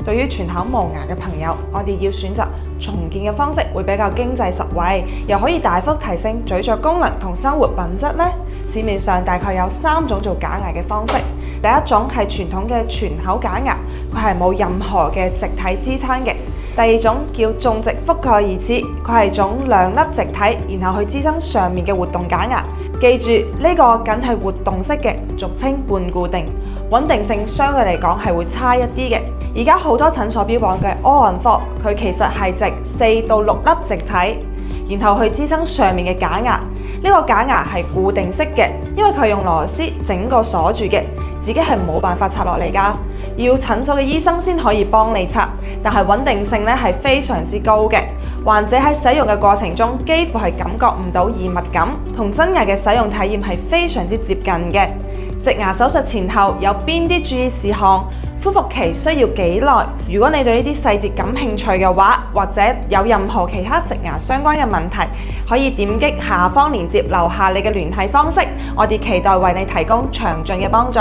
對於全口無牙嘅朋友，我哋要選擇重建嘅方式會比較經濟實惠，又可以大幅提升咀嚼功能同生活品質呢？市面上大概有3種做假牙嘅方式。第一種係傳統嘅全口假牙，佢係冇任何嘅植體支撐嘅。第二種叫種植覆蓋義齒，佢係種2粒植體，然後去支撐上面嘅活動假牙。記住呢個僅係活動式嘅，俗稱半固定，穩定性相對嚟講係會差一啲嘅。而家好多診所標榜嘅 All-on-4，佢其實係植4到6粒植體，然後去支撐上面嘅假牙。呢個假牙係固定式嘅，因為佢用螺絲整個鎖住嘅，自己係冇辦法拆落嚟㗎。要診所嘅醫生先可以幫你拆，但係穩定性咧係非常之高嘅。患者喺使用嘅過程中，幾乎係感覺唔到異物感，同真牙嘅使用體驗係非常之接近嘅。植牙手術前後有邊啲注意事項？恢復期需要幾耐？如果你對呢啲細節感興趣嘅話，或者有任何其他植牙相關嘅問題，可以點擊下方鏈接留下你嘅聯繫方式，我哋期待為你提供詳盡嘅幫助。